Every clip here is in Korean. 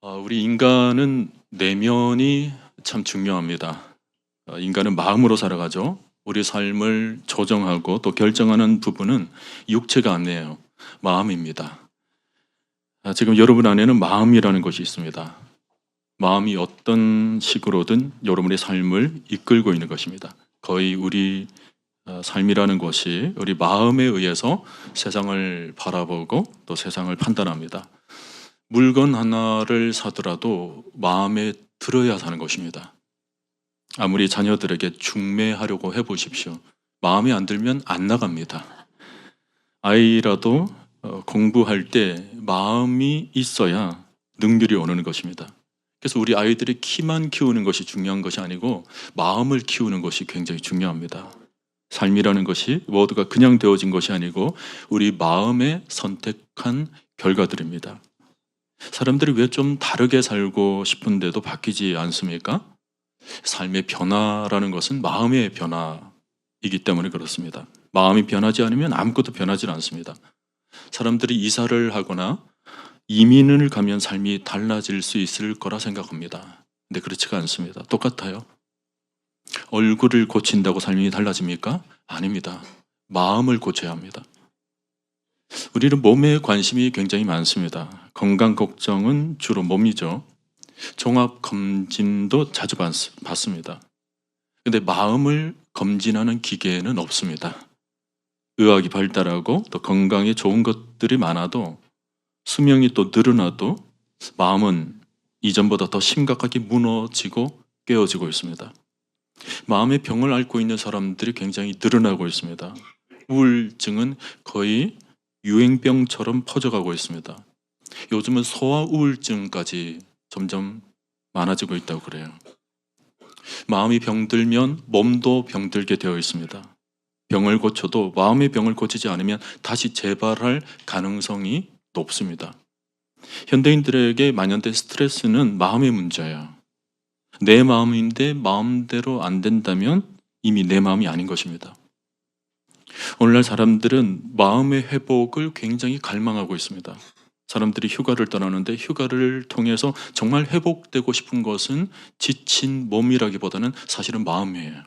우리 인간은 내면이 참 중요합니다. 인간은 마음으로 살아가죠. 우리 삶을 조정하고 또 결정하는 부분은 육체가 아니에요. 마음입니다. 지금 여러분 안에는 마음이라는 것이 있습니다. 마음이 어떤 식으로든 여러분의 삶을 이끌고 있는 것입니다. 거의 우리 삶이라는 것이 우리 마음에 의해서 세상을 바라보고 또 세상을 판단합니다. 물건 하나를 사더라도 마음에 들어야 사는 것입니다. 아무리 자녀들에게 중매하려고 해보십시오. 마음에 안 들면 안 나갑니다. 아이라도 공부할 때 마음이 있어야 능률이 오는 것입니다. 그래서 우리 아이들이 키만 키우는 것이 중요한 것이 아니고 마음을 키우는 것이 굉장히 중요합니다. 삶이라는 것이 모두가 그냥 되어진 것이 아니고 우리 마음에 선택한 결과들입니다. 사람들이 왜 좀 다르게 살고 싶은데도 바뀌지 않습니까? 삶의 변화라는 것은 마음의 변화이기 때문에 그렇습니다. 마음이 변하지 않으면 아무것도 변하지 않습니다. 사람들이 이사를 하거나 이민을 가면 삶이 달라질 수 있을 거라 생각합니다. 근데 그렇지가 않습니다. 똑같아요. 얼굴을 고친다고 삶이 달라집니까? 아닙니다. 마음을 고쳐야 합니다. 우리는 몸에 관심이 굉장히 많습니다. 건강 걱정은 주로 몸이죠. 종합 검진도 자주 받습니다. 근데 마음을 검진하는 기계는 없습니다. 의학이 발달하고 또 건강에 좋은 것들이 많아도 수명이 또 늘어나도 마음은 이전보다 더 심각하게 무너지고 깨어지고 있습니다. 마음의 병을 앓고 있는 사람들이 굉장히 늘어나고 있습니다. 우울증은 거의 유행병처럼 퍼져가고 있습니다. 요즘은 소아 우울증까지 점점 많아지고 있다고 그래요. 마음이 병들면 몸도 병들게 되어 있습니다. 병을 고쳐도 마음의 병을 고치지 않으면 다시 재발할 가능성이 높습니다. 현대인들에게 만연된 스트레스는 마음의 문제예요. 내 마음인데 마음대로 안 된다면 이미 내 마음이 아닌 것입니다. 오늘날 사람들은 마음의 회복을 굉장히 갈망하고 있습니다. 사람들이 휴가를 떠나는데 휴가를 통해서 정말 회복되고 싶은 것은 지친 몸이라기보다는 사실은 마음이에요.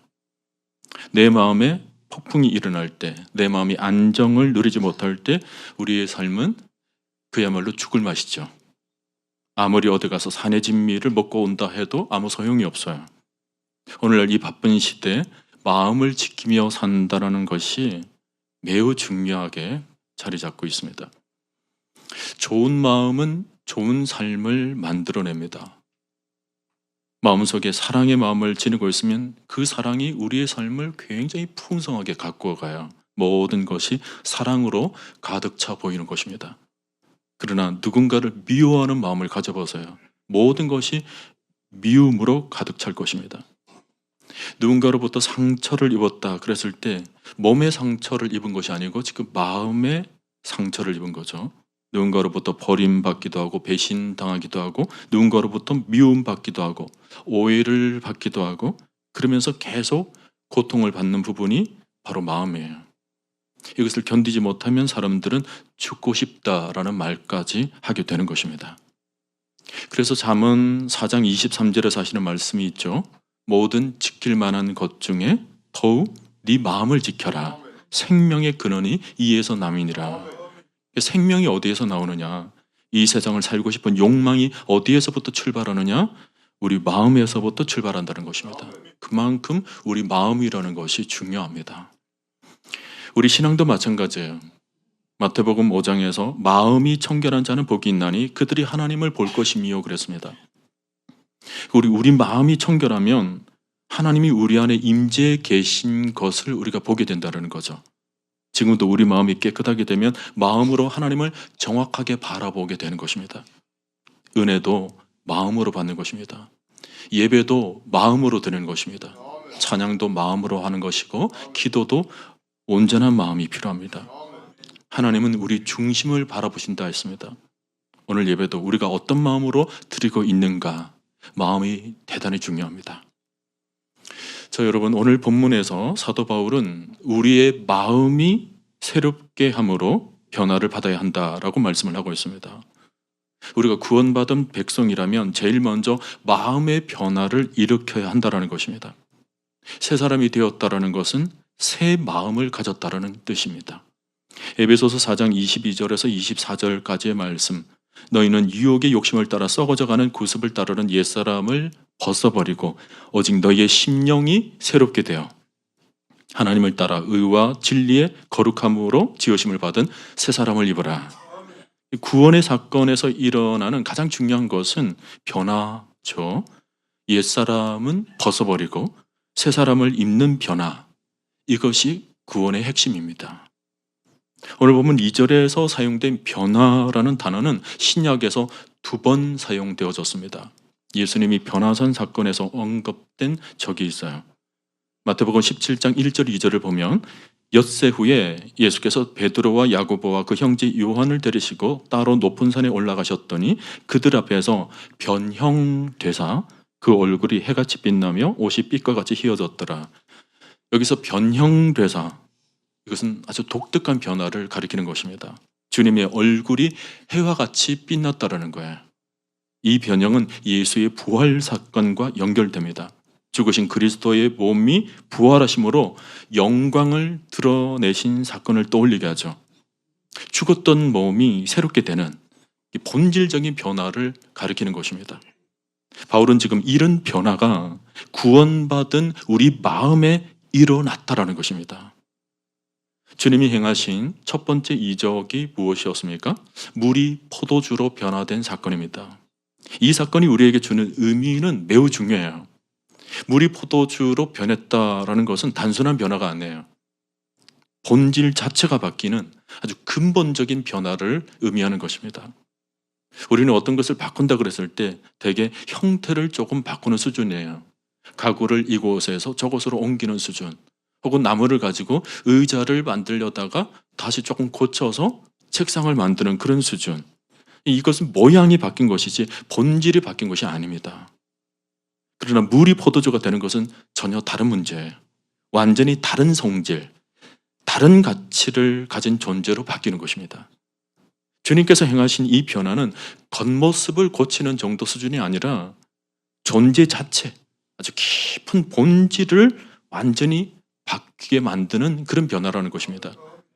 내 마음에 폭풍이 일어날 때, 내 마음이 안정을 누리지 못할 때 우리의 삶은 그야말로 죽을 맛이죠. 아무리 어디 가서 산의 진미를 먹고 온다 해도 아무 소용이 없어요. 오늘날 이 바쁜 시대에 마음을 지키며 산다라는 것이 매우 중요하게 자리 잡고 있습니다. 좋은 마음은 좋은 삶을 만들어냅니다. 마음속에 사랑의 마음을 지니고 있으면 그 사랑이 우리의 삶을 굉장히 풍성하게 가꾸어 가요. 모든 것이 사랑으로 가득 차 보이는 것입니다. 그러나 누군가를 미워하는 마음을 가져보세요. 모든 것이 미움으로 가득 찰 것입니다. 누군가로부터 상처를 입었다 그랬을 때 몸의 상처를 입은 것이 아니고 지금 마음의 상처를 입은 거죠. 누군가로부터 버림받기도 하고 배신당하기도 하고 누군가로부터 미움받기도 하고 오해를 받기도 하고 그러면서 계속 고통을 받는 부분이 바로 마음이에요. 이것을 견디지 못하면 사람들은 죽고 싶다라는 말까지 하게 되는 것입니다. 그래서 잠언 4장 23절에 하시는 말씀이 있죠. 모든 지킬 만한 것 중에 더욱 네 마음을 지켜라. 생명의 근원이 이에서 남이니라. 생명이 어디에서 나오느냐? 이 세상을 살고 싶은 욕망이 어디에서부터 출발하느냐? 우리 마음에서부터 출발한다는 것입니다. 그만큼 우리 마음이라는 것이 중요합니다. 우리 신앙도 마찬가지예요. 마태복음 5장에서 마음이 청결한 자는 복이 있나니 그들이 하나님을 볼 것이미요 그랬습니다. 우리 마음이 청결하면 하나님이 우리 안에 임재해 계신 것을 우리가 보게 된다는 거죠. 지금도 우리 마음이 깨끗하게 되면 마음으로 하나님을 정확하게 바라보게 되는 것입니다. 은혜도 마음으로 받는 것입니다. 예배도 마음으로 드리는 것입니다. 찬양도 마음으로 하는 것이고 기도도 온전한 마음이 필요합니다. 하나님은 우리 중심을 바라보신다 했습니다. 오늘 예배도 우리가 어떤 마음으로 드리고 있는가, 마음이 대단히 중요합니다. 여러분, 오늘 본문에서 사도 바울은 우리의 마음이 새롭게 함으로 변화를 받아야 한다라고 말씀을 하고 있습니다. 우리가 구원받은 백성이라면 제일 먼저 마음의 변화를 일으켜야 한다는 것입니다. 새 사람이 되었다라는 것은 새 마음을 가졌다라는 뜻입니다. 에베소서 4장 22절에서 24절까지의 말씀, 너희는 유혹의 욕심을 따라 썩어져가는 구습을 따르는 옛사람을 벗어버리고 오직 너희의 심령이 새롭게 되어 하나님을 따라 의와 진리의 거룩함으로 지으심을 받은 새 사람을 입으라. 구원의 사건에서 일어나는 가장 중요한 것은 변화죠. 옛사람은 벗어버리고 새 사람을 입는 변화, 이것이 구원의 핵심입니다. 오늘 보면 2절에서 사용된 변화라는 단어는 신약에서 2번 사용되어졌습니다. 예수님이 변화산 사건에서 언급된 적이 있어요. 마태복음 17장 1절 2절을 보면 엿새 후에 예수께서 베드로와 야고보와 그 형제 요한을 데리시고 따로 높은 산에 올라가셨더니 그들 앞에서 변형되사 그 얼굴이 해같이 빛나며 옷이 빛과 같이 휘어졌더라. 여기서 변형되사, 이것은 아주 독특한 변화를 가리키는 것입니다. 주님의 얼굴이 해와 같이 빛났다라는 거예요. 이 변형은 예수의 부활 사건과 연결됩니다. 죽으신 그리스도의 몸이 부활하심으로 영광을 드러내신 사건을 떠올리게 하죠. 죽었던 몸이 새롭게 되는 이 본질적인 변화를 가리키는 것입니다. 바울은 지금 이런 변화가 구원받은 우리 마음에 일어났다라는 것입니다. 주님이 행하신 첫 번째 이적이 무엇이었습니까? 물이 포도주로 변화된 사건입니다. 이 사건이 우리에게 주는 의미는 매우 중요해요. 물이 포도주로 변했다라는 것은 단순한 변화가 아니에요. 본질 자체가 바뀌는 아주 근본적인 변화를 의미하는 것입니다. 우리는 어떤 것을 바꾼다 그랬을 때 대개 형태를 조금 바꾸는 수준이에요. 가구를 이곳에서 저곳으로 옮기는 수준, 혹은 나무를 가지고 의자를 만들려다가 다시 조금 고쳐서 책상을 만드는 그런 수준. 이것은 모양이 바뀐 것이지 본질이 바뀐 것이 아닙니다. 그러나 물이 포도주가 되는 것은 전혀 다른 문제예요. 완전히 다른 성질, 다른 가치를 가진 존재로 바뀌는 것입니다. 주님께서 행하신 이 변화는 겉모습을 고치는 정도 수준이 아니라 존재 자체, 아주 깊은 본질을 완전히 바뀌게 만드는 그런 변화라는 것입니다.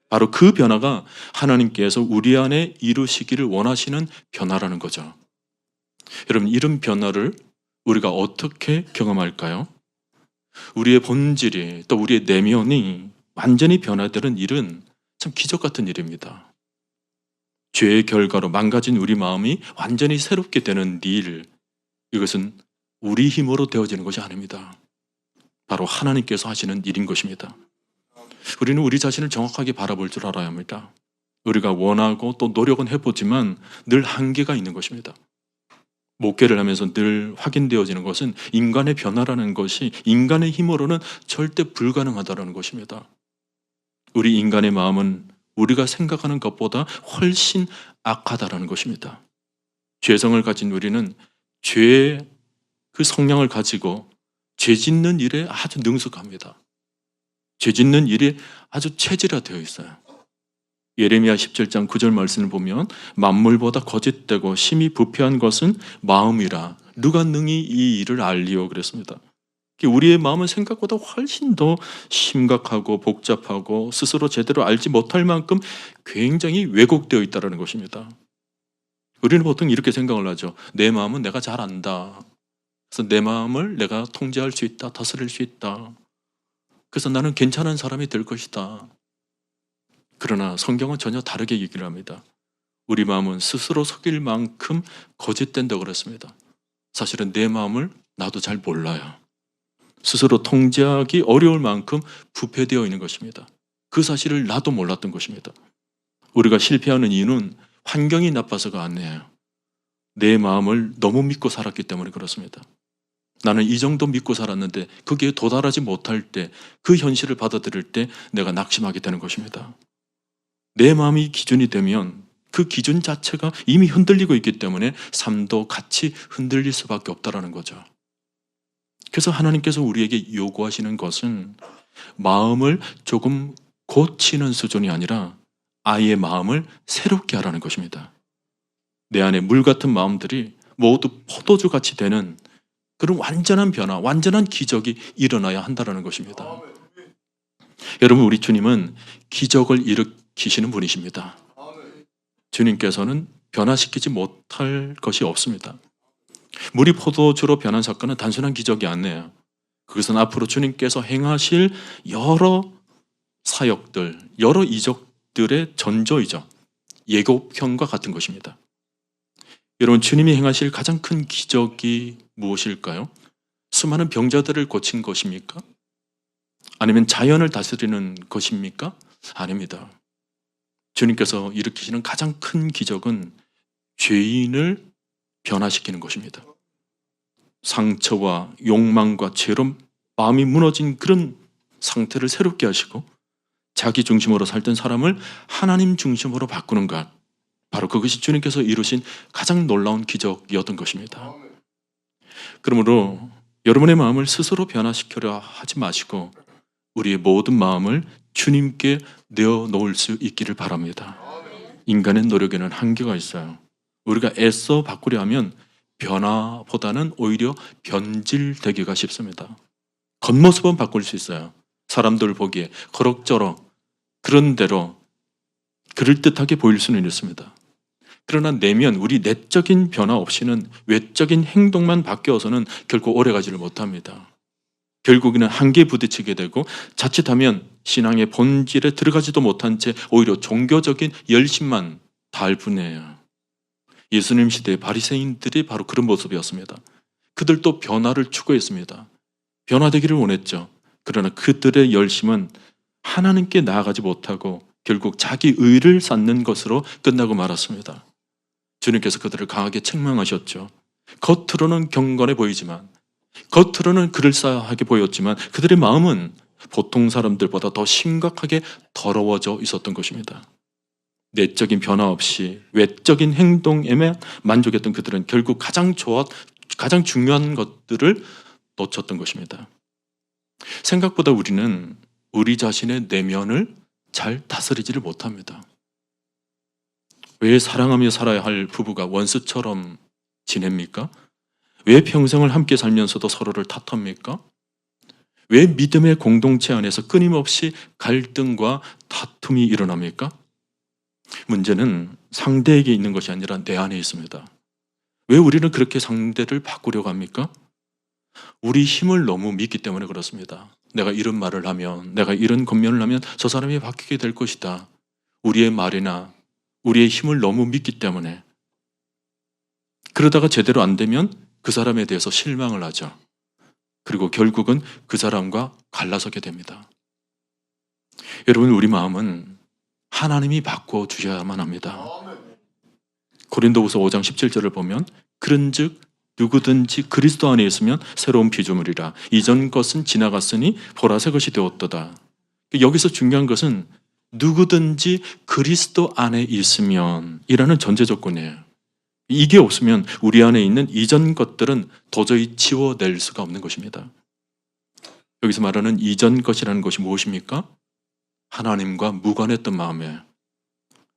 바로 그 변화가 하나님께서 우리 안에 이루시기를 원하시는 변화라는 거죠. 여러분, 이런 변화를 우리가 어떻게 경험할까요? 우리의 본질이, 또 우리의 내면이 완전히 변화되는 일은 참 기적 같은 일입니다. 죄의 결과로 망가진 우리 마음이 완전히 새롭게 되는 일, 이것은 우리 힘으로 되어지는 것이 아닙니다. 바로 하나님께서 하시는 일인 것입니다. 우리는 우리 자신을 정확하게 바라볼 줄 알아야 합니다. 우리가 원하고 또 노력은 해보지만 늘 한계가 있는 것입니다. 목회를 하면서 늘 확인되어지는 것은 인간의 변화라는 것이 인간의 힘으로는 절대 불가능하다는 것입니다. 우리 인간의 마음은 우리가 생각하는 것보다 훨씬 악하다는 것입니다. 죄성을 가진 우리는 죄의 그 성향을 가지고 죄 짓는 일에 아주 능숙합니다. 죄 짓는 일이 아주 체질화되어 있어요. 예레미야 17장 9절 말씀을 보면 만물보다 거짓되고 심히 부패한 것은 마음이라 누가 능히 이 일을 알리오 그랬습니다. 우리의 마음은 생각보다 훨씬 더 심각하고 복잡하고 스스로 제대로 알지 못할 만큼 굉장히 왜곡되어 있다는 것입니다. 우리는 보통 이렇게 생각을 하죠. 내 마음은 내가 잘 안다. 그래서 내 마음을 내가 통제할 수 있다, 다스릴 수 있다. 그래서 나는 괜찮은 사람이 될 것이다. 그러나 성경은 전혀 다르게 얘기를 합니다. 우리 마음은 스스로 속일 만큼 거짓된다고 그랬습니다. 사실은 내 마음을 나도 잘 몰라요. 스스로 통제하기 어려울 만큼 부패되어 있는 것입니다. 그 사실을 나도 몰랐던 것입니다. 우리가 실패하는 이유는 환경이 나빠서가 아니에요. 내 마음을 너무 믿고 살았기 때문에 그렇습니다. 나는 이 정도 믿고 살았는데 그게 도달하지 못할 때, 그 현실을 받아들일 때 내가 낙심하게 되는 것입니다. 내 마음이 기준이 되면 그 기준 자체가 이미 흔들리고 있기 때문에 삶도 같이 흔들릴 수밖에 없다는 거죠. 그래서 하나님께서 우리에게 요구하시는 것은 마음을 조금 고치는 수준이 아니라 아예 마음을 새롭게 하라는 것입니다. 내 안에 물 같은 마음들이 모두 포도주 같이 되는 그런 완전한 변화, 완전한 기적이 일어나야 한다는 것입니다. 여러분, 우리 주님은 기적을 일으키시는 분이십니다. 주님께서는 변화시키지 못할 것이 없습니다. 물이 포도주로 변한 사건은 단순한 기적이 아니에요. 그것은 앞으로 주님께서 행하실 여러 사역들, 여러 이적들의 전조이죠. 예고편과 같은 것입니다. 여러분, 주님이 행하실 가장 큰 기적이 무엇일까요? 수많은 병자들을 고친 것입니까? 아니면 자연을 다스리는 것입니까? 아닙니다. 주님께서 일으키시는 가장 큰 기적은 죄인을 변화시키는 것입니다. 상처와 욕망과 죄로 마음이 무너진 그런 상태를 새롭게 하시고 자기 중심으로 살던 사람을 하나님 중심으로 바꾸는 것, 바로 그것이 주님께서 이루신 가장 놀라운 기적이었던 것입니다. 그러므로 여러분의 마음을 스스로 변화시키려 하지 마시고 우리의 모든 마음을 주님께 내어놓을 수 있기를 바랍니다. 인간의 노력에는 한계가 있어요. 우리가 애써 바꾸려 하면 변화보다는 오히려 변질되기가 쉽습니다. 겉모습은 바꿀 수 있어요. 사람들 보기에 그럭저럭 그런 대로 그럴듯하게 보일 수는 있습니다. 그러나 내면 우리 내적인 변화 없이는 외적인 행동만 바뀌어서는 결코 오래가지를 못합니다. 결국에는 한계에 부딪히게 되고 자칫하면 신앙의 본질에 들어가지도 못한 채 오히려 종교적인 열심만 다할 뿐이에요. 예수님 시대의 바리새인들이 바로 그런 모습이었습니다. 그들도 변화를 추구했습니다. 변화되기를 원했죠. 그러나 그들의 열심은 하나님께 나아가지 못하고 결국 자기 의를 쌓는 것으로 끝나고 말았습니다. 주님께서 그들을 강하게 책망하셨죠. 겉으로는 경건해 보이지만, 겉으로는 그럴싸하게 보였지만 그들의 마음은 보통 사람들보다 더 심각하게 더러워져 있었던 것입니다. 내적인 변화 없이 외적인 행동에만 만족했던 그들은 결국 가장 중요한 것들을 놓쳤던 것입니다. 생각보다 우리는 우리 자신의 내면을 잘 다스리지를 못합니다. 왜 사랑하며 살아야 할 부부가 원수처럼 지냅니까? 왜 평생을 함께 살면서도 서로를 탓합니까? 왜 믿음의 공동체 안에서 끊임없이 갈등과 다툼이 일어납니까? 문제는 상대에게 있는 것이 아니라 내 안에 있습니다. 왜 우리는 그렇게 상대를 바꾸려고 합니까? 우리 힘을 너무 믿기 때문에 그렇습니다. 내가 이런 말을 하면, 내가 이런 권면을 하면 저 사람이 바뀌게 될 것이다. 우리의 말이나 우리의 힘을 너무 믿기 때문에. 그러다가 제대로 안 되면 그 사람에 대해서 실망을 하죠. 그리고 결국은 그 사람과 갈라서게 됩니다. 여러분, 우리 마음은 하나님이 바꿔주셔야만 합니다. 고린도후서 5장 17절을 보면 그런즉 누구든지 그리스도 안에 있으면 새로운 피조물이라 이전 것은 지나갔으니 보라 새 것이 되었도다. 여기서 중요한 것은 누구든지 그리스도 안에 있으면 이라는 전제 조건이에요. 이게 없으면 우리 안에 있는 이전 것들은 도저히 지워낼 수가 없는 것입니다. 여기서 말하는 이전 것이라는 것이 무엇입니까? 하나님과 무관했던 마음이에요.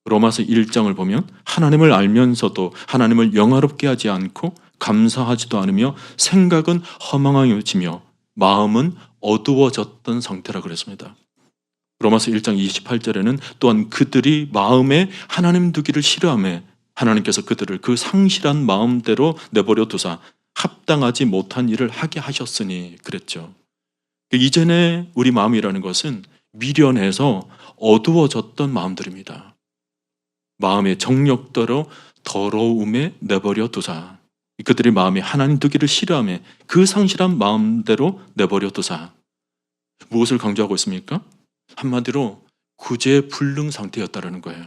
로마서 1장을 보면 하나님을 알면서도 하나님을 영화롭게 하지 않고 감사하지도 않으며 생각은 허망하여지며 마음은 어두워졌던 상태라 그랬습니다. 로마서 1장 28절에는 또한 그들이 마음에 하나님 두기를 싫어하며 하나님께서 그들을 그 상실한 마음대로 내버려 두사 합당하지 못한 일을 하게 하셨으니 그랬죠. 이전에 우리 마음이라는 것은 미련해서 어두워졌던 마음들입니다. 마음의 정욕대로 더러움에 내버려 두사 그들의 마음에 하나님 두기를 싫어하며 그 상실한 마음대로 내버려 두사 무엇을 강조하고 있습니까? 한마디로 구제불능 상태였다는 거예요.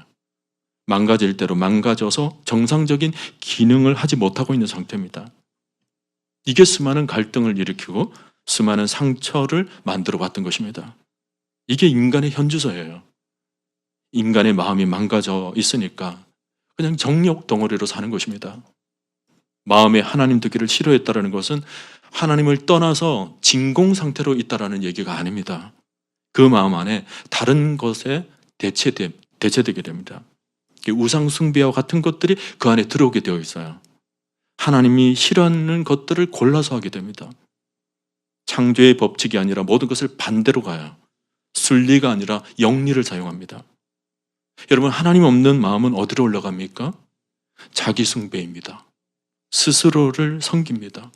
망가질 대로 망가져서 정상적인 기능을 하지 못하고 있는 상태입니다. 이게 수많은 갈등을 일으키고 수많은 상처를 만들어 봤던 것입니다. 이게 인간의 현주소예요. 인간의 마음이 망가져 있으니까 그냥 정욕 덩어리로 사는 것입니다. 마음에 하나님 두기를 싫어했다는 것은 하나님을 떠나서 진공 상태로 있다는 얘기가 아닙니다. 그 마음 안에 다른 것에 대체되게 됩니다. 우상 숭배와 같은 것들이 그 안에 들어오게 되어 있어요. 하나님이 싫어하는 것들을 골라서 하게 됩니다. 창조의 법칙이 아니라 모든 것을 반대로 가요. 순리가 아니라 영리를 사용합니다. 여러분, 하나님 없는 마음은 어디로 올라갑니까? 자기 숭배입니다. 스스로를 섬깁니다.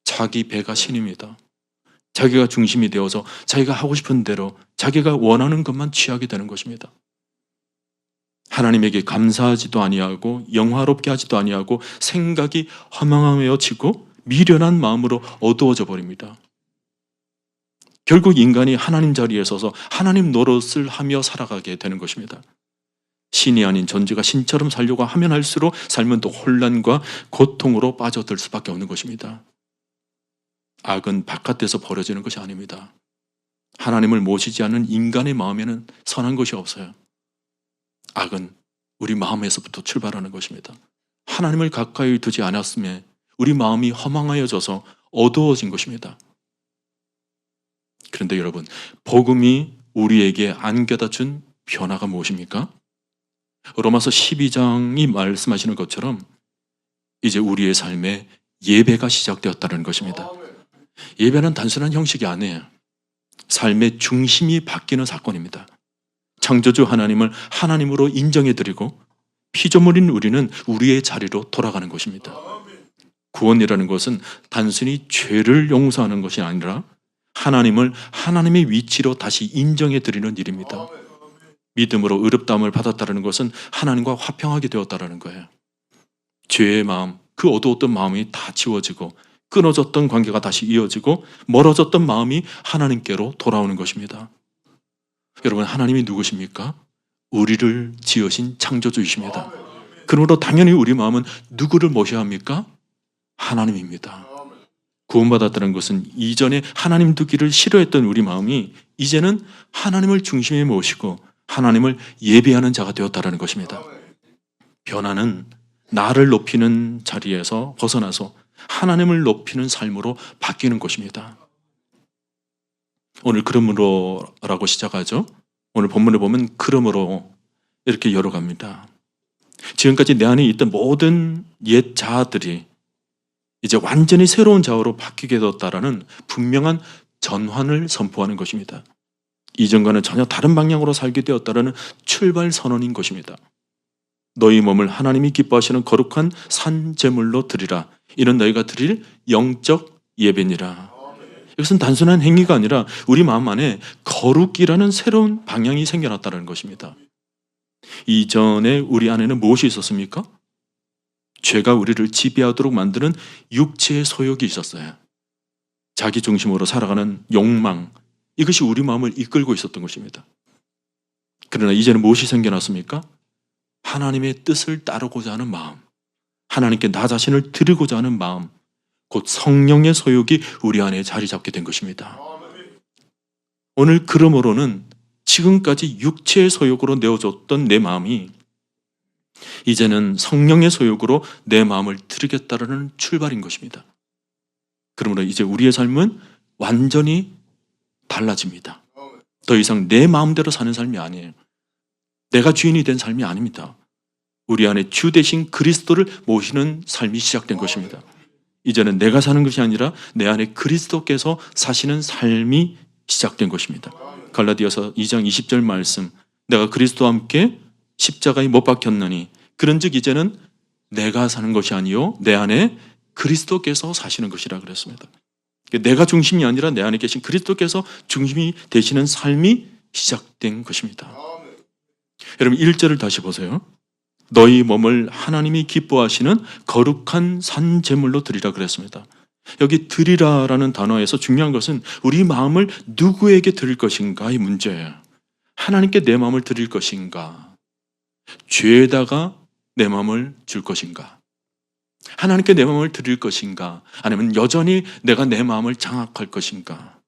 자기 배가 신입니다. 자기가 중심이 되어서 자기가 하고 싶은 대로 자기가 원하는 것만 취하게 되는 것입니다. 하나님에게 감사하지도 아니하고 영화롭게 하지도 아니하고 생각이 허망하여지고 미련한 마음으로 어두워져 버립니다. 결국 인간이 하나님 자리에 서서 하나님 노릇을 하며 살아가게 되는 것입니다. 신이 아닌 존재가 신처럼 살려고 하면 할수록 삶은 또 혼란과 고통으로 빠져들 수밖에 없는 것입니다. 악은 바깥에서 벌어지는 것이 아닙니다. 하나님을 모시지 않는 인간의 마음에는 선한 것이 없어요. 악은 우리 마음에서부터 출발하는 것입니다. 하나님을 가까이 두지 않았음에 우리 마음이 허망하여져서 어두워진 것입니다. 그런데 여러분, 복음이 우리에게 안겨다 준 변화가 무엇입니까? 로마서 12장이 말씀하시는 것처럼 이제 우리의 삶에 예배가 시작되었다는 것입니다. 예배는 단순한 형식이 아니에요. 삶의 중심이 바뀌는 사건입니다. 창조주 하나님을 하나님으로 인정해드리고 피조물인 우리는 우리의 자리로 돌아가는 것입니다. 구원이라는 것은 단순히 죄를 용서하는 것이 아니라 하나님을 하나님의 위치로 다시 인정해드리는 일입니다. 믿음으로 의롭다함을 받았다는 것은 하나님과 화평하게 되었다는 거예요. 죄의 마음, 그 어두웠던 마음이 다 지워지고 끊어졌던 관계가 다시 이어지고 멀어졌던 마음이 하나님께로 돌아오는 것입니다. 여러분, 하나님이 누구십니까? 우리를 지으신 창조주이십니다. 그러므로 당연히 우리 마음은 누구를 모셔야 합니까? 하나님입니다. 구원받았다는 것은 이전에 하나님 두기를 싫어했던 우리 마음이 이제는 하나님을 중심에 모시고 하나님을 예배하는 자가 되었다는 것입니다. 변화는 나를 높이는 자리에서 벗어나서 하나님을 높이는 삶으로 바뀌는 것입니다. 오늘 그러므로라고 시작하죠. 오늘 본문에 보면 그러므로 이렇게 열어갑니다. 지금까지 내 안에 있던 모든 옛 자아들이 이제 완전히 새로운 자아로 바뀌게 되었다라는 분명한 전환을 선포하는 것입니다. 이전과는 전혀 다른 방향으로 살게 되었다라는 출발 선언인 것입니다. 너희 몸을 하나님이 기뻐하시는 거룩한 산제물로 드리라. 이는 너희가 드릴 영적 예배니라. 이것은 단순한 행위가 아니라 우리 마음 안에 거룩이라는 새로운 방향이 생겨났다는 것입니다. 이전에 우리 안에는 무엇이 있었습니까? 죄가 우리를 지배하도록 만드는 육체의 소욕이 있었어요. 자기 중심으로 살아가는 욕망, 이것이 우리 마음을 이끌고 있었던 것입니다. 그러나 이제는 무엇이 생겨났습니까? 하나님의 뜻을 따르고자 하는 마음, 하나님께 나 자신을 드리고자 하는 마음, 곧 성령의 소욕이 우리 안에 자리 잡게 된 것입니다. 오늘 그러므로는 지금까지 육체의 소욕으로 내어줬던 내 마음이 이제는 성령의 소욕으로 내 마음을 드리겠다라는 출발인 것입니다. 그러므로 이제 우리의 삶은 완전히 달라집니다. 더 이상 내 마음대로 사는 삶이 아니에요. 내가 주인이 된 삶이 아닙니다. 우리 안에 주 대신 그리스도를 모시는 삶이 시작된 것입니다. 이제는 내가 사는 것이 아니라 내 안에 그리스도께서 사시는 삶이 시작된 것입니다. 갈라디아서 2장 20절 말씀, 내가 그리스도와 함께 십자가에 못 박혔느니 그런즉 이제는 내가 사는 것이 아니요 내 안에 그리스도께서 사시는 것이라 그랬습니다. 내가 중심이 아니라 내 안에 계신 그리스도께서 중심이 되시는 삶이 시작된 것입니다. 여러분 1절을 다시 보세요. 너희 몸을 하나님이 기뻐하시는 거룩한 산제물로 드리라 그랬습니다. 여기 드리라라는 단어에서 중요한 것은 우리 마음을 누구에게 드릴 것인가의 문제예요. 하나님께 내 마음을 드릴 것인가? 죄에다가 내 마음을 줄 것인가? 하나님께 내 마음을 드릴 것인가? 아니면 여전히 내가 내 마음을 장악할 것인가?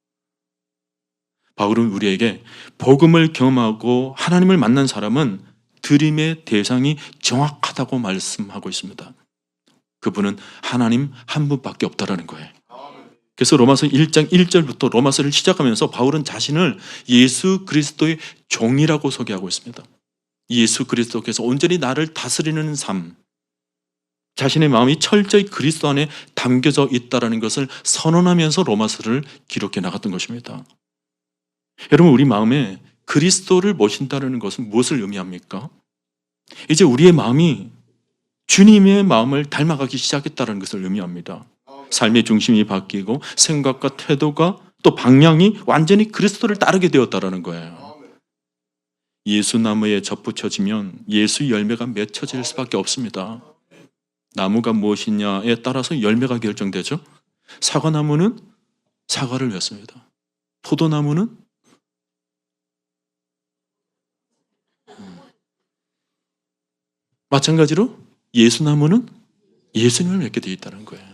바울은 우리에게 복음을 경험하고 하나님을 만난 사람은 드림의 대상이 정확하다고 말씀하고 있습니다. 그분은 하나님 한 분밖에 없다라는 거예요. 그래서 로마서 1장 1절부터 로마서를 시작하면서 바울은 자신을 예수 그리스도의 종이라고 소개하고 있습니다. 예수 그리스도께서 온전히 나를 다스리는 삶, 자신의 마음이 철저히 그리스도 안에 담겨져 있다는 것을 선언하면서 로마서를 기록해 나갔던 것입니다. 여러분, 우리 마음에 그리스도를 모신다는 것은 무엇을 의미합니까? 이제 우리의 마음이 주님의 마음을 닮아가기 시작했다는 것을 의미합니다. 삶의 중심이 바뀌고 생각과 태도가 또 방향이 완전히 그리스도를 따르게 되었다는 거예요. 예수 나무에 접붙여지면 예수 열매가 맺혀질 수밖에 없습니다. 나무가 무엇이냐에 따라서 열매가 결정되죠. 사과나무는 사과를 맺습니다. 포도나무는 마찬가지로 예수나무는 예수님을 맺게 되어 있다는 거예요.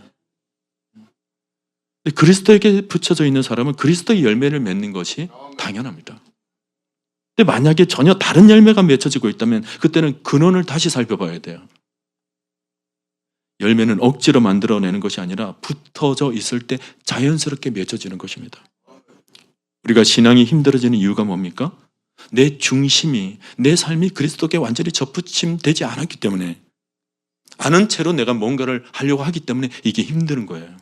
그리스도에게 붙여져 있는 사람은 그리스도의 열매를 맺는 것이 당연합니다. 근데 만약에 전혀 다른 열매가 맺혀지고 있다면 그때는 근원을 다시 살펴봐야 돼요. 열매는 억지로 만들어내는 것이 아니라 붙어져 있을 때 자연스럽게 맺어지는 것입니다. 우리가 신앙이 힘들어지는 이유가 뭡니까? 내 중심이, 내 삶이 그리스도께 완전히 접붙임되지 않았기 때문에, 아는 채로 내가 뭔가를 하려고 하기 때문에 이게 힘든 거예요.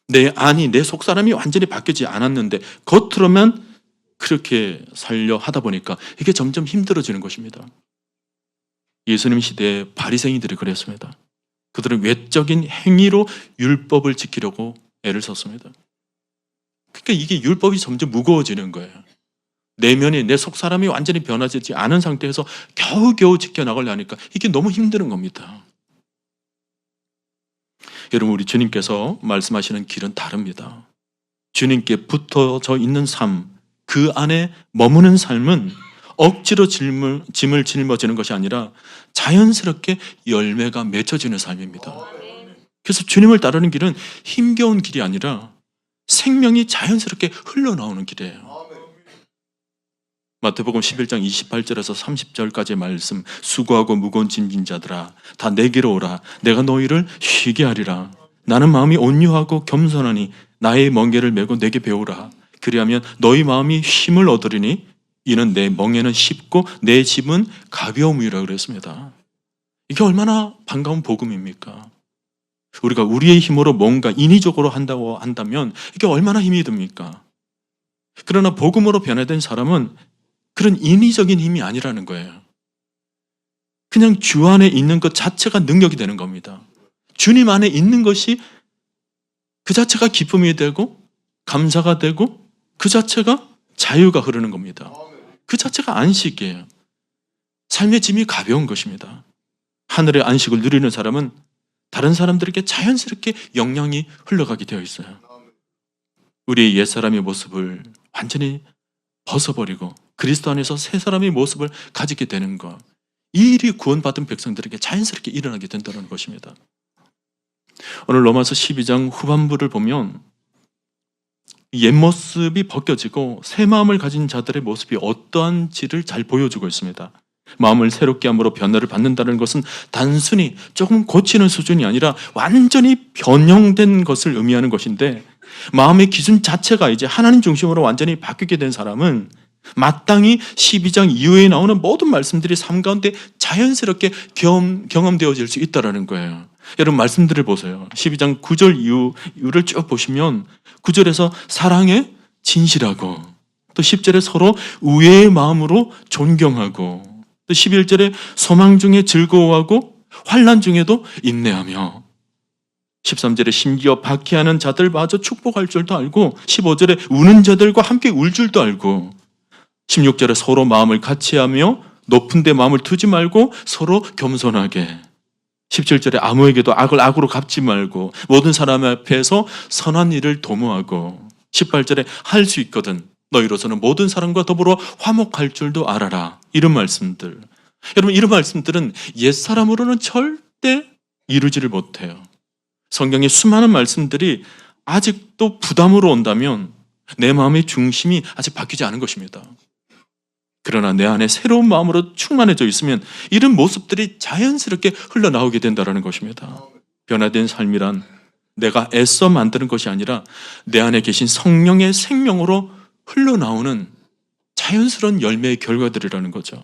내 안이, 내 속사람이 완전히 바뀌지 않았는데 겉으로만 그렇게 살려 하다 보니까 이게 점점 힘들어지는 것입니다. 예수님 시대에 바리새인들이 그랬습니다. 그들은 외적인 행위로 율법을 지키려고 애를 썼습니다. 그러니까 이게 율법이 점점 무거워지는 거예요. 내면이, 내 속사람이 완전히 변화되지 않은 상태에서 겨우겨우 지켜나가려 하니까 이게 너무 힘든 겁니다. 여러분, 우리 주님께서 말씀하시는 길은 다릅니다. 주님께 붙어져 있는 삶, 그 안에 머무는 삶은 억지로 짐을 짊어지는 것이 아니라 자연스럽게 열매가 맺혀지는 삶입니다. 그래서 주님을 따르는 길은 힘겨운 길이 아니라 생명이 자연스럽게 흘러나오는 길이에요. 마태복음 11장 28절에서 30절까지의 말씀, 수고하고 무거운 짐진 자들아 다 내게로 오라. 내가 너희를 쉬게 하리라. 나는 마음이 온유하고 겸손하니 나의 멍에를 메고 내게 배우라. 그리하면 너희 마음이 쉼을 얻으리니 이는 내 멍에는 쉽고 내 짐은 가벼움이라 그랬습니다. 이게 얼마나 반가운 복음입니까? 우리가 우리의 힘으로 뭔가 인위적으로 한다고 한다면 이게 얼마나 힘이 듭니까? 그러나 복음으로 변화된 사람은 그런 인위적인 힘이 아니라는 거예요. 그냥 주 안에 있는 것 자체가 능력이 되는 겁니다. 주님 안에 있는 것이 그 자체가 기쁨이 되고 감사가 되고 그 자체가 자유가 흐르는 겁니다. 그 자체가 안식이에요. 삶의 짐이 가벼운 것입니다. 하늘의 안식을 누리는 사람은 다른 사람들에게 자연스럽게 영향이 흘러가게 되어 있어요. 우리의 옛사람의 모습을 완전히 벗어버리고 그리스도 안에서 새 사람의 모습을 가지게 되는 것, 이 일이 구원받은 백성들에게 자연스럽게 일어나게 된다는 것입니다. 오늘 로마서 12장 후반부를 보면 옛 모습이 벗겨지고 새 마음을 가진 자들의 모습이 어떠한지를 잘 보여주고 있습니다. 마음을 새롭게 함으로 변화를 받는다는 것은 단순히 조금 고치는 수준이 아니라 완전히 변형된 것을 의미하는 것인데, 마음의 기준 자체가 이제 하나님 중심으로 완전히 바뀌게 된 사람은 마땅히 12장 이후에 나오는 모든 말씀들이 삶 가운데 자연스럽게 경험되어질 수 있다는 거예요. 여러분, 말씀들을 보세요. 12장 9절 이후를 쭉 보시면 9절에서 사랑에 진실하고, 또 10절에 서로 우애의 마음으로 존경하고, 또 11절에 소망 중에 즐거워하고 환난 중에도 인내하며, 13절에 심지어 박해하는 자들마저 축복할 줄도 알고, 15절에 우는 자들과 함께 울 줄도 알고, 16절에 서로 마음을 같이하며 높은 데 마음을 두지 말고 서로 겸손하게, 17절에 아무에게도 악을 악으로 갚지 말고 모든 사람 앞에서 선한 일을 도모하고, 18절에 할 수 있거든 너희로서는 모든 사람과 더불어 화목할 줄도 알아라. 이런 말씀들, 여러분, 이런 말씀들은 옛사람으로는 절대 이루지를 못해요. 성경의 수많은 말씀들이 아직도 부담으로 온다면 내 마음의 중심이 아직 바뀌지 않은 것입니다. 그러나 내 안에 새로운 마음으로 충만해져 있으면 이런 모습들이 자연스럽게 흘러나오게 된다는 것입니다. 변화된 삶이란 내가 애써 만드는 것이 아니라 내 안에 계신 성령의 생명으로 흘러나오는 자연스러운 열매의 결과들이라는 거죠.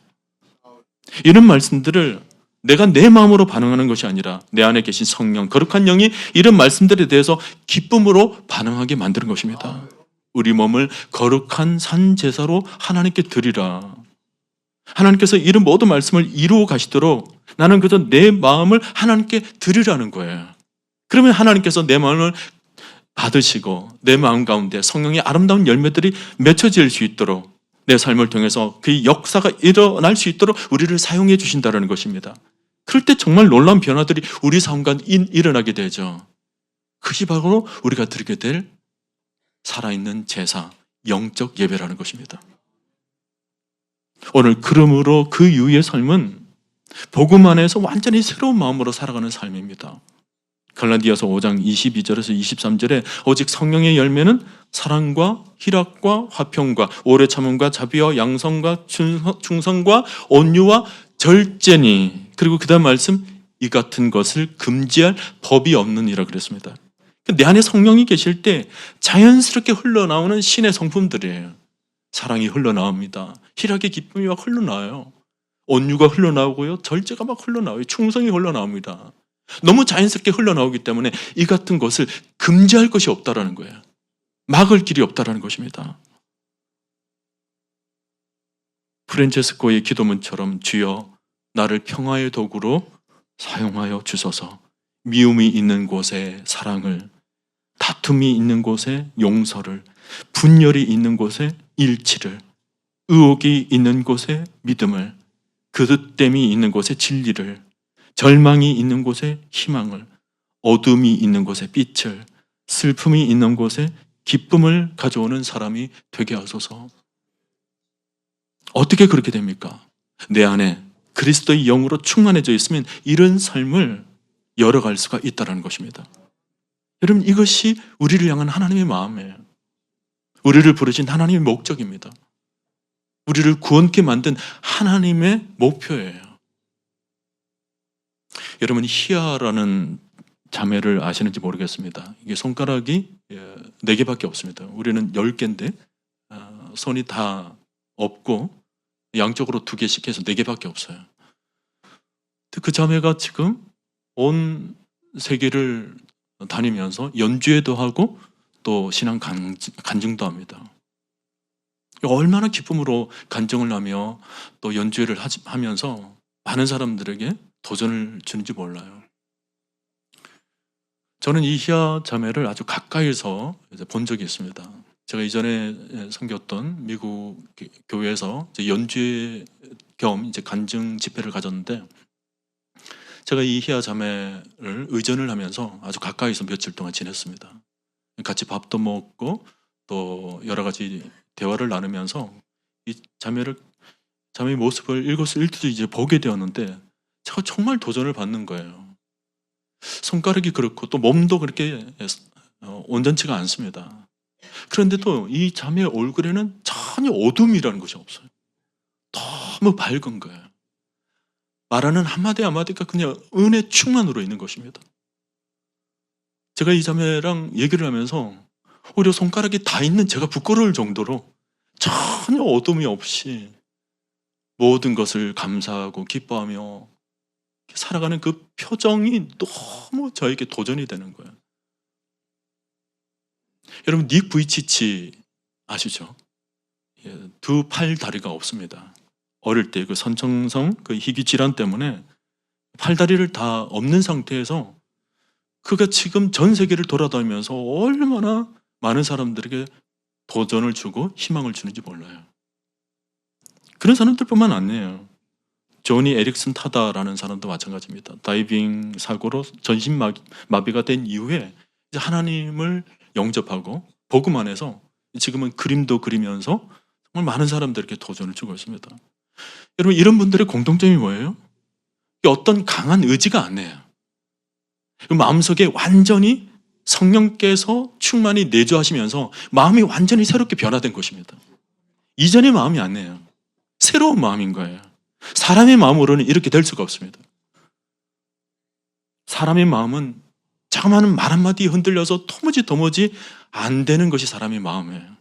이런 말씀들을 내가 내 마음으로 반응하는 것이 아니라 내 안에 계신 성령, 거룩한 영이 이런 말씀들에 대해서 기쁨으로 반응하게 만드는 것입니다. 우리 몸을 거룩한 산 제사로 하나님께 드리라. 하나님께서 이런 모든 말씀을 이루어 가시도록 나는 그저 내 마음을 하나님께 드리라는 거예요. 그러면 하나님께서 내 마음을 받으시고 내 마음 가운데 성령의 아름다운 열매들이 맺혀질 수 있도록 내 삶을 통해서 그 역사가 일어날 수 있도록 우리를 사용해 주신다는 것입니다. 그럴 때 정말 놀라운 변화들이 우리 삶 가운데 일어나게 되죠. 그것이 바로 우리가 드리게 될 살아있는 제사, 영적 예배라는 것입니다. 오늘 그러므로 그 이후의 삶은 복음 안에서 완전히 새로운 마음으로 살아가는 삶입니다. 갈라디아서 5장 22절에서 23절에 오직 성령의 열매는 사랑과 희락과 화평과 오래 참음과 자비와 양성과 충성과 온유와 절제니, 그리고 그 다음 말씀, 이 같은 것을 금지할 법이 없느니라 그랬습니다. 내 안에 성령이 계실 때 자연스럽게 흘러나오는 신의 성품들이에요. 사랑이 흘러나옵니다. 희락의 기쁨이 막 흘러나와요. 온유가 흘러나오고요. 절제가 막 흘러나와요. 충성이 흘러나옵니다. 너무 자연스럽게 흘러나오기 때문에 이 같은 것을 금지할 것이 없다라는 거예요. 막을 길이 없다라는 것입니다. 프란체스코의 기도문처럼 주여 나를 평화의 도구로 사용하여 주소서. 미움이 있는 곳에 사랑을, 다툼이 있는 곳에 용서를, 분열이 있는 곳에 일치를, 의혹이 있는 곳에 믿음을, 그릇됨이 있는 곳에 진리를, 절망이 있는 곳에 희망을, 어둠이 있는 곳에 빛을, 슬픔이 있는 곳에 기쁨을 가져오는 사람이 되게 하소서. 어떻게 그렇게 됩니까? 내 안에 그리스도의 영으로 충만해져 있으면 이런 삶을 열어갈 수가 있다는 것입니다. 여러분, 이것이 우리를 향한 하나님의 마음이에요. 우리를 부르신 하나님의 목적입니다. 우리를 구원케 만든 하나님의 목표예요. 여러분, 희야라는 자매를 아시는지 모르겠습니다. 이게 손가락이 4개밖에 없습니다. 우리는 10개인데 손이 다 없고 양쪽으로 2개씩 해서 4개밖에 없어요. 그 자매가 지금 온 세계를 다니면서 연주회도 하고 또 신앙 간증도 합니다. 얼마나 기쁨으로 간증을 하며 또 연주회를 하면서 많은 사람들에게 도전을 주는지 몰라요. 저는 이 희야 자매를 아주 가까이서 본 적이 있습니다. 제가 이전에 섬겼던 미국 교회에서 연주회 겸 간증 집회를 가졌는데, 제가 이 희야 자매를 의전을 하면서 아주 가까이서 며칠 동안 지냈습니다. 같이 밥도 먹고 또 여러 가지 대화를 나누면서 이 자매의 모습을 일거수일투족 이제 보게 되었는데, 제가 정말 도전을 받는 거예요. 손가락이 그렇고 또 몸도 그렇게 온전치가 않습니다. 그런데도 이 자매의 얼굴에는 전혀 어둠이라는 것이 없어요. 너무 밝은 거예요. 말하는 한마디 한마디가 그냥 은혜 충만으로 있는 것입니다. 제가 이 자매랑 얘기를 하면서 오히려 손가락이 다 있는 제가 부끄러울 정도로 전혀 어둠이 없이 모든 것을 감사하고 기뻐하며 살아가는 그 표정이 너무 저에게 도전이 되는 거예요. 여러분, 닉 부이치치 아시죠? 2 팔 다리가 없습니다. 어릴 때 그 선천성 그 희귀 질환 때문에 팔다리를 다 없는 상태에서 그가 지금 전 세계를 돌아다니면서 얼마나 많은 사람들에게 도전을 주고 희망을 주는지 몰라요. 그런 사람들뿐만 아니에요. 조니 에릭슨 타다라는 사람도 마찬가지입니다. 다이빙 사고로 전신 마비가 된 이후에 이제 하나님을 영접하고 복음 안에서 지금은 그림도 그리면서 정말 많은 사람들에게 도전을 주고 있습니다. 여러분, 이런 분들의 공통점이 뭐예요? 어떤 강한 의지가 아니에요. 마음속에 완전히 성령께서 충만히 내주하시면서 마음이 완전히 새롭게 변화된 것입니다. 이전의 마음이 아니에요. 새로운 마음인 거예요. 사람의 마음으로는 이렇게 될 수가 없습니다. 사람의 마음은 자그마한 말 한마디에 흔들려서 도무지 안 되는 것이 사람의 마음이에요.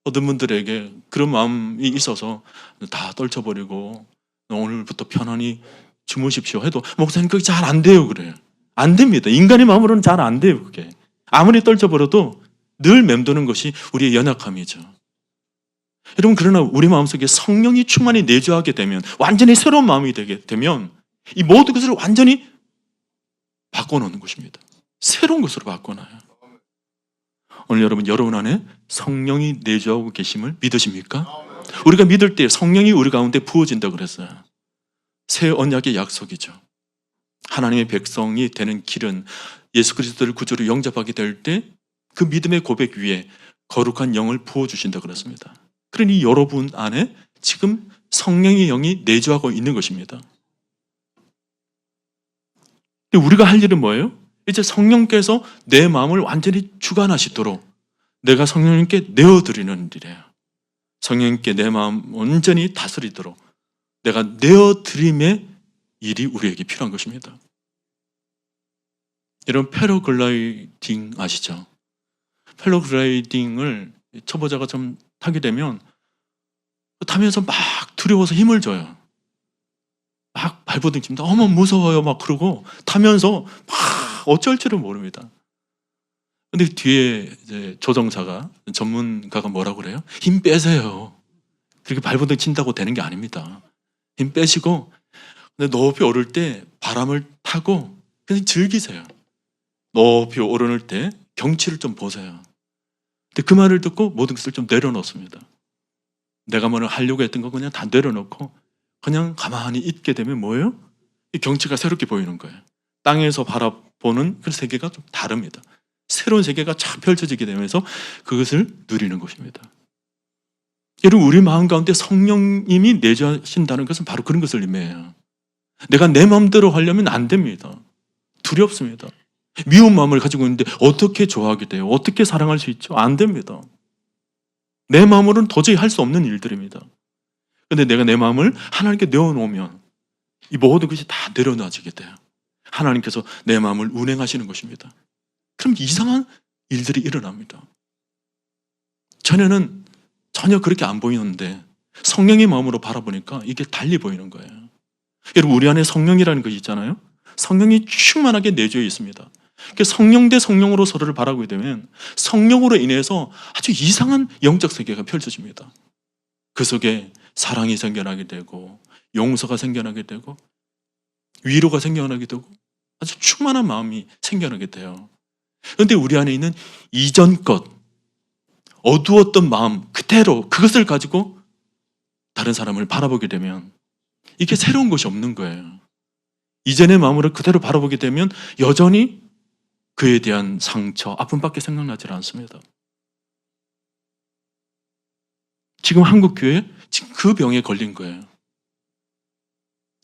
어떤 분들에게 그런 마음이 있어서 다 떨쳐버리고 오늘부터 편안히 주무십시오 해도 목사님 그게 잘 안 돼요 그래요. 안 됩니다. 인간의 마음으로는 잘 안 돼요. 그게 아무리 떨쳐버려도 늘 맴도는 것이 우리의 연약함이죠. 여러분, 그러나 우리 마음속에 성령이 충만히 내주하게 되면, 완전히 새로운 마음이 되게 되면 이 모든 것을 완전히 바꿔놓는 것입니다. 새로운 것으로 바꿔놔요. 오늘 여러분 안에 성령이 내주하고 계심을 믿으십니까? 우리가 믿을 때 성령이 우리 가운데 부어진다고 그랬어요. 새 언약의 약속이죠. 하나님의 백성이 되는 길은 예수 그리스도를 구주로 영접하게 될 때 그 믿음의 고백 위에 거룩한 영을 부어주신다고 그랬습니다. 그러니 여러분 안에 지금 성령의 영이 내주하고 있는 것입니다. 우리가 할 일은 뭐예요? 이제 성령께서 내 마음을 완전히 주관하시도록 내가 성령님께 내어드리는 일이에요. 성령님께 내 마음 온전히 다스리도록 내가 내어드림의 일이 우리에게 필요한 것입니다. 여러분, 패러글라이딩 아시죠? 패러글라이딩을 초보자가 좀 타게 되면 타면서 막 두려워서 힘을 줘요. 막 발버둥 칩니다. 어머 무서워요 막 그러고 타면서 막 어쩔 줄을 모릅니다. 근데 뒤에 이제 조종사가, 전문가가 뭐라고 그래요? 힘 빼세요. 그렇게 발버둥 친다고 되는 게 아닙니다. 힘 빼시고 근데 높이 오를 때 바람을 타고 그냥 즐기세요. 높이 오를 때 경치를 좀 보세요. 근데 그 말을 듣고 모든 것을 좀 내려놓습니다. 내가 뭘 하려고 했던 거 그냥 다 내려놓고 그냥 가만히 있게 되면 뭐예요? 이 경치가 새롭게 보이는 거예요. 땅에서 바라보는 그 세계가 좀 다릅니다. 새로운 세계가 쫙 펼쳐지게 되면서 그것을 누리는 것입니다. 여러분, 우리 마음 가운데 성령님이 내주하신다는 것은 바로 그런 것을 의미해요. 내가 내 마음대로 하려면 안 됩니다. 두렵습니다. 미운 마음을 가지고 있는데 어떻게 좋아하게 돼요? 어떻게 사랑할 수 있죠? 안 됩니다. 내 마음으로는 도저히 할 수 없는 일들입니다. 그런데 내가 내 마음을 하나님께 내어놓으면 이 모든 것이 다 내려놔지게 돼요. 하나님께서 내 마음을 운행하시는 것입니다. 그럼 이상한 일들이 일어납니다. 전에는 전혀 그렇게 안 보이는데 성령의 마음으로 바라보니까 이게 달리 보이는 거예요. 여러분, 우리 안에 성령이라는 것이 있잖아요. 성령이 충만하게 내주어 있습니다. 성령 대 성령으로 서로를 바라보게 되면 성령으로 인해서 아주 이상한 영적 세계가 펼쳐집니다. 그 속에 사랑이 생겨나게 되고 용서가 생겨나게 되고 위로가 생겨나게 되고 아주 충만한 마음이 생겨나게 돼요. 그런데 우리 안에 있는 이전 것, 어두웠던 마음 그대로 그것을 가지고 다른 사람을 바라보게 되면 이게 새로운 것이 없는 거예요. 이전의 마음으로 그대로 바라보게 되면 여전히 그에 대한 상처, 아픔밖에 생각나지 않습니다. 지금 한국 교회 지금 그 병에 걸린 거예요.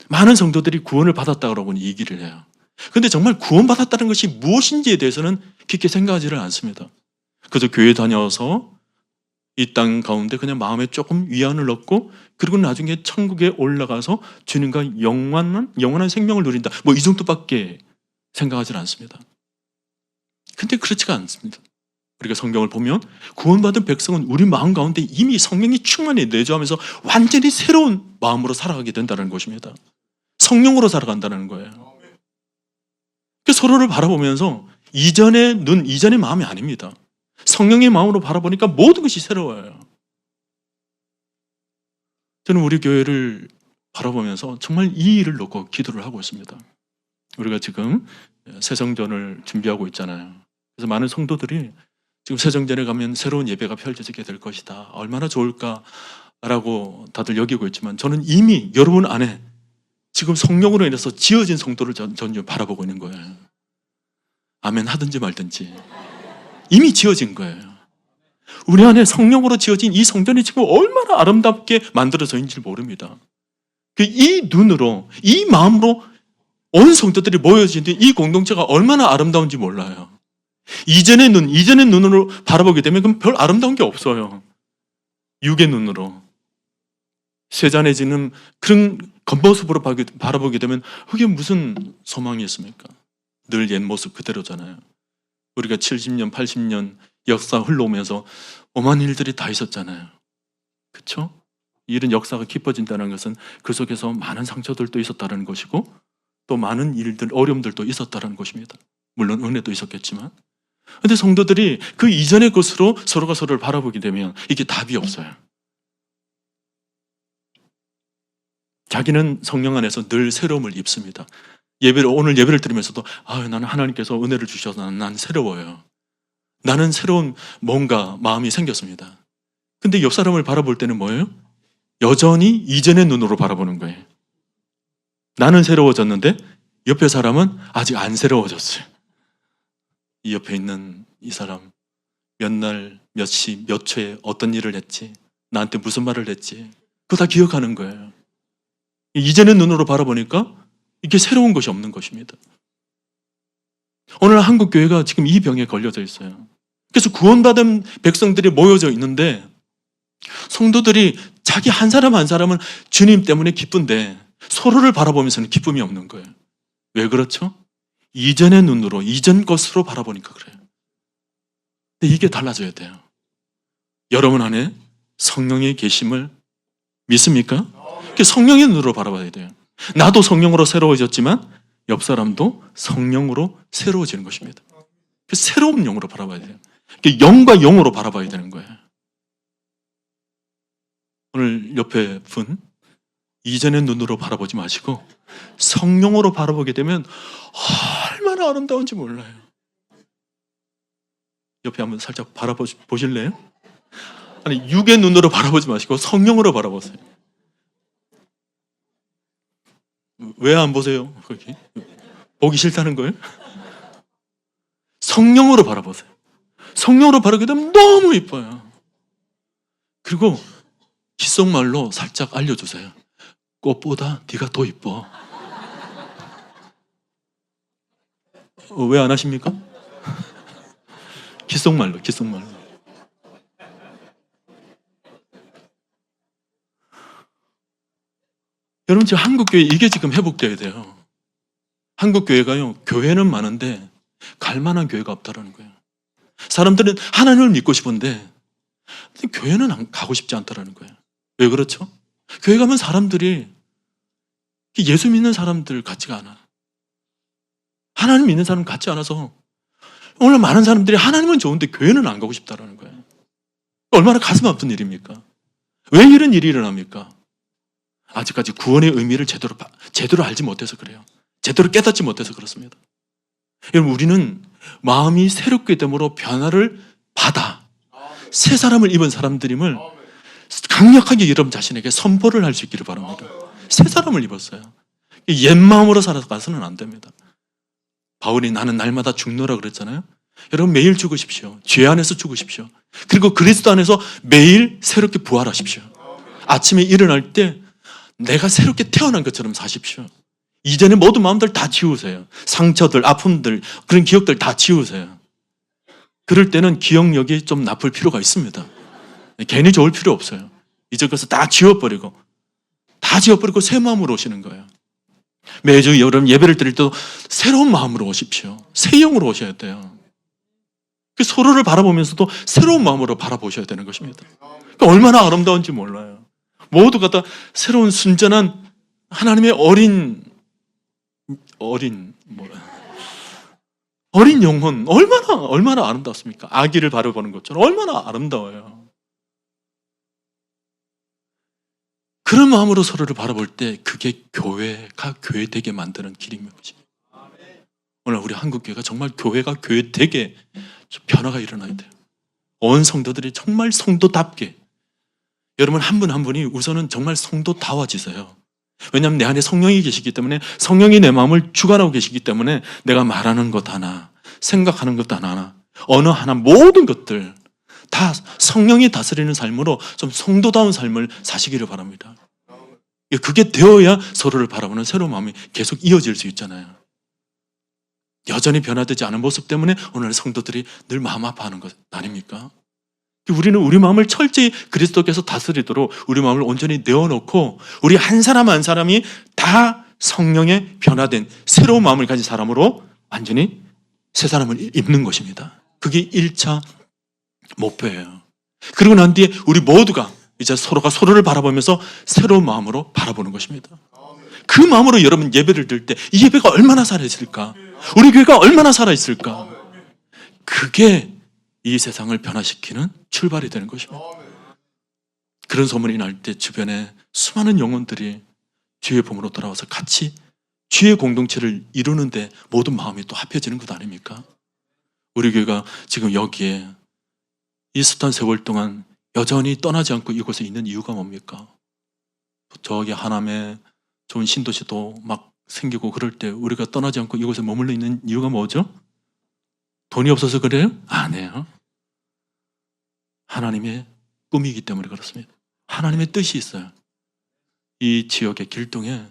많은 성도들이 구원을 받았다고 얘기를 해요. 그런데 정말 구원받았다는 것이 무엇인지에 대해서는 깊게 생각하지를 않습니다. 그래서 교회 다녀서 이 땅 가운데 그냥 마음에 조금 위안을 얻고 그리고 나중에 천국에 올라가서 주님과 영원한 생명을 누린다. 뭐 이 정도밖에 생각하지 않습니다. 근데 그렇지가 않습니다. 우리가 성경을 보면 구원받은 백성은 우리 마음 가운데 이미 성령이 충만히 내주하면서 완전히 새로운 마음으로 살아가게 된다는 것입니다. 성령으로 살아간다는 거예요. 서로를 바라보면서 이전의 눈, 이전의 마음이 아닙니다. 성령의 마음으로 바라보니까 모든 것이 새로워요. 저는 우리 교회를 바라보면서 정말 이 일을 놓고 기도를 하고 있습니다. 우리가 지금 새성전을 준비하고 있잖아요. 그래서 많은 성도들이 지금 새성전에 가면 새로운 예배가 펼쳐지게 될 것이다. 얼마나 좋을까라고 다들 여기고 있지만 저는 이미 여러분 안에 지금 성령으로 인해서 지어진 성도를 전 바라보고 있는 거예요. 아멘 하든지 말든지 이미 지어진 거예요. 우리 안에 성령으로 지어진 이 성전이 지금 얼마나 아름답게 만들어져 있는지 모릅니다. 이 눈으로, 이 마음으로 온 성도들이 모여진 이 공동체가 얼마나 아름다운지 몰라요. 이전의 눈으로 바라보게 되면 그럼 별 아름다운 게 없어요. 육의 눈으로 세잔해지는 그런 겉모습으로 바라보게 되면 그게 무슨 소망이 있습니까? 늘 옛 모습 그대로잖아요. 우리가 70년, 80년 역사 흘러오면서 오만 일들이 다 있었잖아요. 그렇죠? 이런 역사가 깊어진다는 것은 그 속에서 많은 상처들도 있었다는 것이고 또 많은 일들, 어려움들도 있었다는 것입니다. 물론 은혜도 있었겠지만. 그런데 성도들이 그 이전의 것으로 서로가 서로를 바라보게 되면 이게 답이 없어요. 자기는 성령 안에서 늘 새로움을 입습니다. 오늘 예배를 드리면서도 나는 하나님께서 은혜를 주셔서 난 새로워요. 나는 새로운 뭔가 마음이 생겼습니다. 근데 옆 사람을 바라볼 때는 뭐예요? 여전히 이전의 눈으로 바라보는 거예요. 나는 새로워졌는데 옆에 사람은 아직 안 새로워졌어요. 이 옆에 있는 이 사람 몇 날, 몇 시, 몇 초에 어떤 일을 했지, 나한테 무슨 말을 했지, 그거 다 기억하는 거예요. 이전의 눈으로 바라보니까 이게 새로운 것이 없는 것입니다. 오늘 한국 교회가 지금 이 병에 걸려져 있어요. 그래서 구원받은 백성들이 모여져 있는데 성도들이 자기 한 사람 한 사람은 주님 때문에 기쁜데 서로를 바라보면서는 기쁨이 없는 거예요. 왜 그렇죠? 이전의 눈으로, 이전 것으로 바라보니까 그래요. 근데 이게 달라져야 돼요. 여러분 안에 성령의 계심을 믿습니까? 성령의 눈으로 바라봐야 돼요. 나도 성령으로 새로워졌지만 옆 사람도 성령으로 새로워지는 것입니다. 새로운 영으로 바라봐야 돼요. 영과 영으로 바라봐야 되는 거예요. 오늘 옆에 분 이전의 눈으로 바라보지 마시고 성령으로 바라보게 되면 얼마나 아름다운지 몰라요. 옆에 한번 살짝 바라보실래요? 아니, 육의 눈으로 바라보지 마시고 성령으로 바라보세요. 왜 안 보세요? 거기 보기 싫다는 거예요? 성령으로 바라보세요. 성령으로 바라보게 되면 너무 이뻐요. 그리고 귓속말로 살짝 알려주세요. 꽃보다 네가 더 이뻐. 왜 안 하십니까? 귓속말로. 여러분, 지금 한국교회 이게 지금 회복돼야 돼요. 한국교회가요, 교회는 많은데 갈 만한 교회가 없다는 거예요. 사람들은 하나님을 믿고 싶은데 교회는 가고 싶지 않다는 거예요. 왜 그렇죠? 교회 가면 사람들이 예수 믿는 사람들 같지가 않아. 하나님 믿는 사람 같지 않아서 오늘 많은 사람들이 하나님은 좋은데 교회는 안 가고 싶다는 거예요. 얼마나 가슴 아픈 일입니까? 왜 이런 일이 일어납니까? 아직까지 구원의 의미를 제대로 알지 못해서 그래요. 제대로 깨닫지 못해서 그렇습니다. 여러분, 우리는 마음이 새롭게 됨으로 변화를 받아 새 사람을 입은 사람들임을 강력하게 여러분 자신에게 선포를 할 수 있기를 바랍니다. 새 사람을 입었어요. 옛 마음으로 살아가서는 안 됩니다. 바울이 나는 날마다 죽노라 그랬잖아요. 여러분, 매일 죽으십시오. 죄 안에서 죽으십시오. 그리고 그리스도 안에서 매일 새롭게 부활하십시오. 아침에 일어날 때 내가 새롭게 태어난 것처럼 사십시오. 이전에 모든 마음들 다 지우세요. 상처들, 아픔들, 그런 기억들 다 지우세요. 그럴 때는 기억력이 좀 나쁠 필요가 있습니다. 괜히 좋을 필요 없어요. 이제 그것을 다 지워버리고 새 마음으로 오시는 거예요. 매주 여러분 예배를 드릴 때도 새로운 마음으로 오십시오. 새 영으로 오셔야 돼요. 서로를 바라보면서도 새로운 마음으로 바라보셔야 되는 것입니다. 그러니까 얼마나 아름다운지 몰라요. 모두가 다 새로운 순전한 하나님의 어린 영혼, 얼마나 아름답습니까? 아기를 바라보는 것처럼 얼마나 아름다워요. 그런 마음으로 서로를 바라볼 때 그게 교회가 교회되게 만드는 길인 것입니다. 오늘 우리 한국교회가 정말 교회가 교회되게 변화가 일어나야 돼요. 온 성도들이 정말 성도답게, 여러분 한 분 한 분이 우선은 정말 성도다워지세요. 왜냐하면 내 안에 성령이 계시기 때문에, 성령이 내 마음을 주관하고 계시기 때문에 내가 말하는 것 하나, 생각하는 것 하나, 언어 하나, 모든 것들 다 성령이 다스리는 삶으로 좀 성도다운 삶을 사시기를 바랍니다. 그게 되어야 서로를 바라보는 새로운 마음이 계속 이어질 수 있잖아요. 여전히 변화되지 않은 모습 때문에 오늘 성도들이 늘 마음 아파하는 것 아닙니까? 우리는 우리 마음을 철저히 그리스도께서 다스리도록 우리 마음을 온전히 내어놓고 우리 한 사람 한 사람이 다 성령의 변화된 새로운 마음을 가진 사람으로 완전히 새 사람을 입는 것입니다. 그게 1차 목표예요. 그리고 난 뒤에 우리 모두가 이제 서로가 서로를 바라보면서 새로운 마음으로 바라보는 것입니다. 그 마음으로 여러분 예배를 드릴 때 이 예배가 얼마나 살아있을까? 우리 교회가 얼마나 살아있을까? 그게 이 세상을 변화시키는 출발이 되는 것입니다. 그런 소문이 날 때 주변에 수많은 영혼들이 주의 품으로 돌아와서 같이 주의 공동체를 이루는데 모든 마음이 또 합해지는 것 아닙니까? 우리 교회가 지금 여기에 이 숱한 세월 동안 여전히 떠나지 않고 이곳에 있는 이유가 뭡니까? 저기 하남에 좋은 신도시도 막 생기고 그럴 때 우리가 떠나지 않고 이곳에 머물러 있는 이유가 뭐죠? 돈이 없어서 그래요? 아니에요. 하나님의 꿈이기 때문에 그렇습니다. 하나님의 뜻이 있어요. 이 지역의 길동에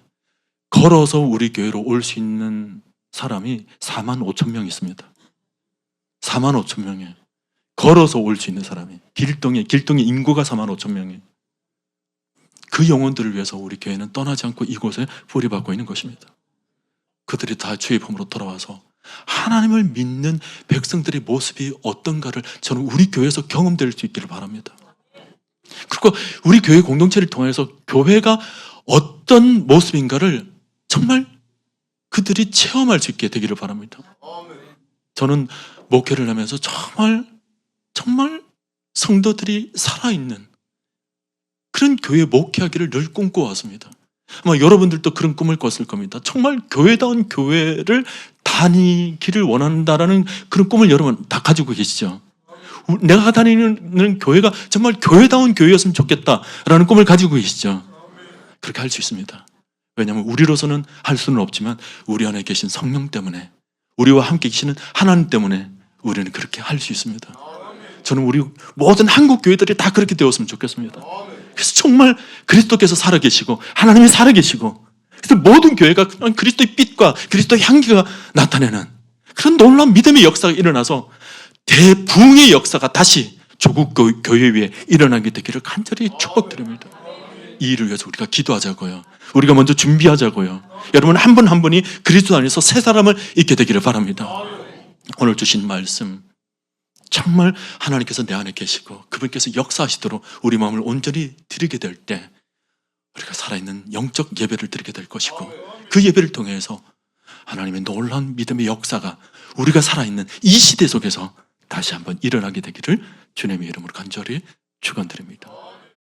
걸어서 우리 교회로 올 수 있는 사람이 4만 5천 명 있습니다. 4만 5천 명이에요. 걸어서 올 수 있는 사람이 길동의 인구가 4만 5천 명이에요. 그 영혼들을 위해서 우리 교회는 떠나지 않고 이곳에 뿌리박고 있는 것입니다. 그들이 다 주의 품으로 돌아와서 하나님을 믿는 백성들의 모습이 어떤가를 저는 우리 교회에서 경험될 수 있기를 바랍니다. 그리고 우리 교회 공동체를 통해서 교회가 어떤 모습인가를 정말 그들이 체험할 수 있게 되기를 바랍니다. 저는 목회를 하면서 정말 성도들이 살아있는 그런 교회 목회하기를 늘 꿈꿔왔습니다. 아마 여러분들도 그런 꿈을 꿨을 겁니다. 정말 교회다운 교회를 다니기를 원한다라는 그런 꿈을 여러분 다 가지고 계시죠. 내가 다니는 교회가 정말 교회다운 교회였으면 좋겠다라는 꿈을 가지고 계시죠. 그렇게 할 수 있습니다. 왜냐하면 우리로서는 할 수는 없지만 우리 안에 계신 성령 때문에, 우리와 함께 계시는 하나님 때문에 우리는 그렇게 할 수 있습니다. 저는 우리 모든 한국 교회들이 다 그렇게 되었으면 좋겠습니다. 그래서 정말 그리스도께서 살아계시고 하나님이 살아계시고, 그래서 모든 교회가 그리스도의 빛과 그리스도의 향기가 나타내는 그런 놀라운 믿음의 역사가 일어나서 대부흥의 역사가 다시 조국 교회 위에 일어나게 되기를 간절히 축복드립니다. 이 일을 위해서 우리가 기도하자고요. 우리가 먼저 준비하자고요. 여러분 한 분 한 분이 그리스도 안에서 새 사람을 잊게 되기를 바랍니다. 오늘 주신 말씀 정말 하나님께서 내 안에 계시고 그분께서 역사하시도록 우리 마음을 온전히 드리게 될 때 우리가 살아있는 영적 예배를 드리게 될 것이고, 그 예배를 통해서 하나님의 놀라운 믿음의 역사가 우리가 살아있는 이 시대 속에서 다시 한번 일어나게 되기를 주님의 이름으로 간절히 축원드립니다.